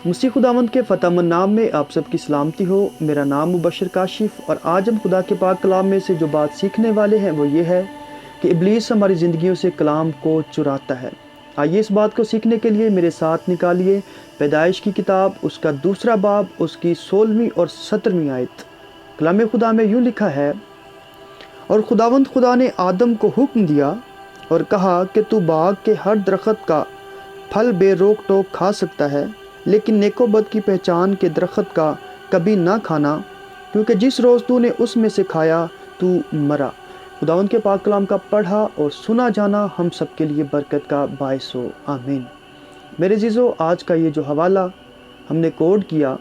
مسیح خداوند کے فتح مند نام میں آپ سب کی سلامتی ہو۔ میرا نام مبشر کاشف، اور آج ہم خدا کے پاک کلام میں سے جو بات سیکھنے والے ہیں وہ یہ ہے کہ ابلیس ہماری زندگیوں سے کلام کو چراتا ہے۔ آئیے اس بات کو سیکھنے کے لیے میرے ساتھ نکالیے پیدائش کی کتاب، اس کا 2 باب، اس کی 16ویں اور 17ویں آیت۔ کلام خدا میں یوں لکھا ہے، اور خداوند خدا نے آدم کو حکم دیا اور کہا کہ تو باغ کے ہر درخت کا پھل بے روک ٹوک کھا سکتا ہے، لیکن نیک و بد کی پہچان کے درخت کا کبھی نہ کھانا، کیونکہ جس روز تو نے اس میں سے کھایا تو مرا۔ خداوند کے پاک کلام کا پڑھا اور سنا جانا ہم سب کے لیے برکت کا باعث ہو، آمین۔ میرے عزیزو، آج کا یہ جو حوالہ ہم نے کوڈ کیا،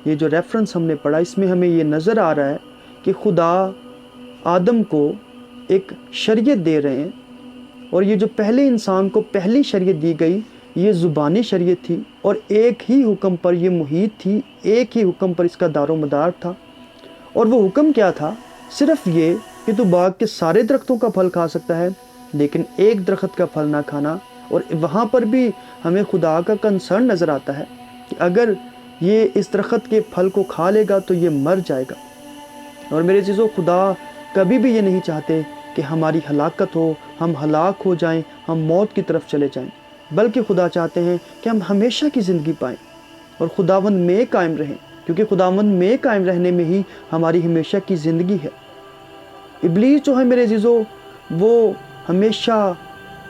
یہ جو ریفرنس ہم نے پڑھا، اس میں ہمیں یہ نظر آ رہا ہے کہ خدا آدم کو ایک شریعت دے رہے ہیں، اور یہ جو پہلے انسان کو پہلی شریعت دی گئی یہ زبانی شریعت تھی، اور ایک ہی حکم پر یہ محیط تھی، ایک ہی حکم پر اس کا دار و مدار تھا۔ اور وہ حکم کیا تھا؟ صرف یہ کہ تو باغ کے سارے درختوں کا پھل کھا سکتا ہے، لیکن ایک درخت کا پھل نہ کھانا۔ اور وہاں پر بھی ہمیں خدا کا کنسرن نظر آتا ہے کہ اگر یہ اس درخت کے پھل کو کھا لے گا تو یہ مر جائے گا۔ اور میرے عزیزو، خدا کبھی بھی یہ نہیں چاہتے کہ ہماری ہلاکت ہو، ہم ہلاک ہو جائیں، ہم موت کی طرف چلے جائیں، بلکہ خدا چاہتے ہیں کہ ہم ہمیشہ کی زندگی پائیں اور خداوند میں قائم رہیں، کیونکہ خداوند میں قائم رہنے میں ہی ہماری ہمیشہ کی زندگی ہے۔ ابلیس جو ہے میرے عزیزو، وہ ہمیشہ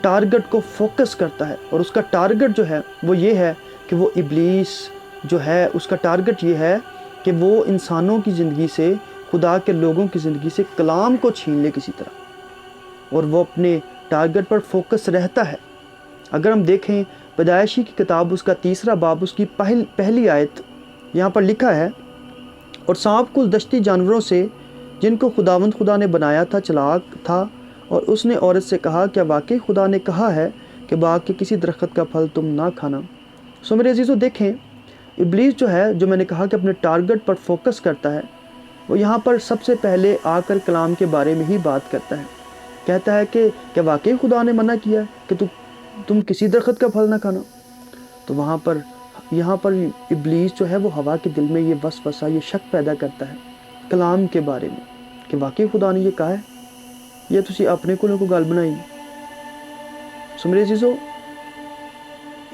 ٹارگٹ کو فوکس کرتا ہے، اور اس کا ٹارگٹ جو ہے وہ یہ ہے کہ وہ ابلیس جو ہے اس کا ٹارگٹ یہ ہے کہ وہ انسانوں کی زندگی سے، خدا کے لوگوں کی زندگی سے کلام کو چھین لے کسی طرح، اور وہ اپنے ٹارگٹ پر فوکس رہتا ہے۔ اگر ہم دیکھیں پیدائشی کی کتاب، اس کا 3 باب، اس کی پہلی آیت، یہاں پر لکھا ہے، اور سانپ کل دشتی جانوروں سے جن کو خداوند خدا نے بنایا تھا چلاک تھا، اور اس نے عورت سے کہا، کیا واقعی خدا نے کہا ہے کہ باغ کے کسی درخت کا پھل تم نہ کھانا؟ سو میرے عزیزو، دیکھیں ابلیس جو ہے، جو میں نے کہا کہ اپنے ٹارگٹ پر فوکس کرتا ہے، وہ یہاں پر سب سے پہلے آ کر کلام کے بارے میں ہی بات کرتا ہے۔ کہتا ہے کہ کیا واقعی خدا نے منع کیا ہے کہ تم کسی درخت کا پھل نہ کھانا؟ تو یہاں پر ابلیس جو ہے وہ ہوا کے دل میں یہ وسوسہ، یہ شک پیدا کرتا ہے کلام کے بارے میں کہ واقعی خدا نے یہ کہا ہے یا تسی اپنے کو گل بنائی۔ سو میرے عزیزو،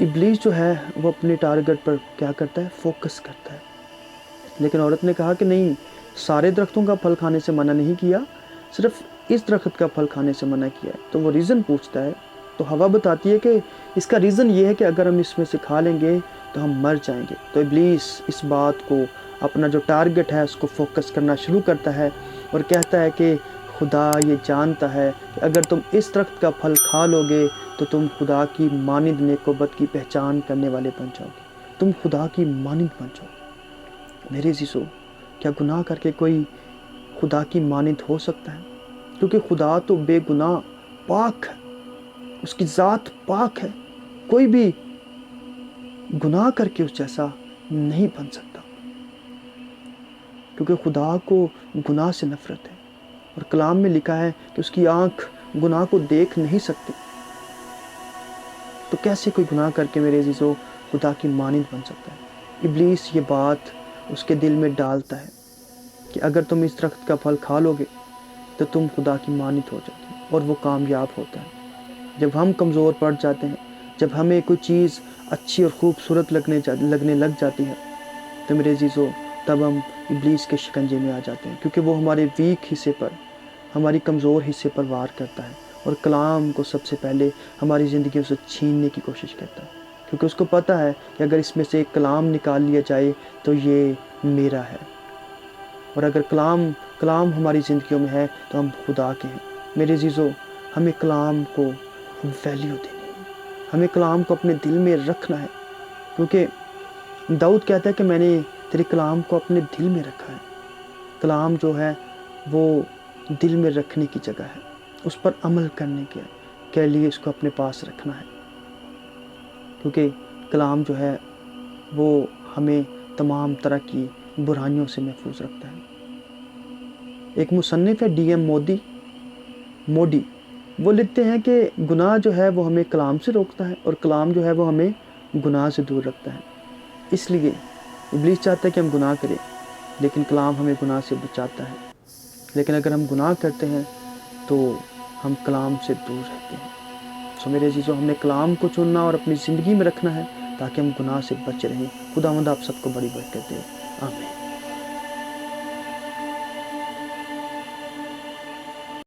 ابلیس جو ہے وہ اپنے ٹارگٹ پر کیا کرتا ہے؟ فوکس کرتا ہے۔ لیکن عورت نے کہا کہ نہیں، سارے درختوں کا پھل کھانے سے منع نہیں کیا، صرف اس درخت کا پھل کھانے سے منع کیا ہے۔ تو وہ ریزن پوچھتا ہے، تو ہوا بتاتی ہے کہ اس کا ریزن یہ ہے کہ اگر ہم اس میں سے کھا لیں گے تو ہم مر جائیں گے۔ تو ابلیس اس بات کو، اپنا جو ٹارگٹ ہے اس کو فوکس کرنا شروع کرتا ہے، اور کہتا ہے کہ خدا یہ جانتا ہے کہ اگر تم اس درخت کا پھل کھا لو گے تو تم خدا کی مانند نیک و بد کی پہچان کرنے والے بن جاؤ گے، تم خدا کی مانند بن جاؤ گے۔ میرے عزیزو، کیا گناہ کر کے کوئی خدا کی مانند ہو سکتا ہے؟ کیونکہ خدا تو بے گناہ پاک ہے، اس کی ذات پاک ہے، کوئی بھی گناہ کر کے اس جیسا نہیں بن سکتا، کیونکہ خدا کو گناہ سے نفرت ہے، اور کلام میں لکھا ہے کہ اس کی آنکھ گناہ کو دیکھ نہیں سکتی۔ تو کیسے کوئی گناہ کر کے میرے عزیزو خدا کی مانند بن سکتا ہے؟ ابلیس یہ بات اس کے دل میں ڈالتا ہے کہ اگر تم اس درخت کا پھل کھا لو گے تو تم خدا کی مانند ہو جاتے ہیں، اور وہ کامیاب ہوتا ہے۔ جب ہم کمزور پڑ جاتے ہیں، جب ہمیں کوئی چیز اچھی اور خوبصورت لگنے لگ جاتی ہے، تو میرے عزیزو تب ہم ابلیس کے شکنجے میں آ جاتے ہیں، کیونکہ وہ ہمارے ویک حصے پر، ہماری کمزور حصے پر وار کرتا ہے، اور کلام کو سب سے پہلے ہماری زندگیوں سے چھیننے کی کوشش کرتا ہے، کیونکہ اس کو پتہ ہے کہ اگر اس میں سے ایک کلام نکال لیا جائے تو یہ میرا ہے، اور اگر کلام ہماری زندگیوں میں ہے تو ہم خدا کے ہیں۔ میرے عزیزو، ہمیں کلام کو ویلیو دینی ہے، ہمیں کلام کو اپنے دل میں رکھنا ہے، کیونکہ داؤد کہتا ہے کہ میں نے تیرے کلام کو اپنے دل میں رکھا ہے۔ کلام جو ہے وہ دل میں رکھنے کی جگہ ہے، اس پر عمل کرنے کے لیے اس کو اپنے پاس رکھنا ہے، کیونکہ کلام جو ہے وہ ہمیں تمام طرح کی برائیوں سے محفوظ رکھتا ہے۔ ایک مصنف ہے ڈی ایم موڈی، وہ لکھتے ہیں کہ گناہ جو ہے وہ ہمیں کلام سے روکتا ہے، اور کلام جو ہے وہ ہمیں گناہ سے دور رکھتا ہے۔ اس لیے ابلیس چاہتا ہے کہ ہم گناہ کریں، لیکن کلام ہمیں گناہ سے بچاتا ہے۔ لیکن اگر ہم گناہ کرتے ہیں تو ہم کلام سے دور رہتے ہیں۔ سو میرے عزیزو، ہم نے کلام کو چننا اور اپنی زندگی میں رکھنا ہے تاکہ ہم گناہ سے بچ رہیں۔ خداوند آپ سب کو بڑی برکت دے، آمین۔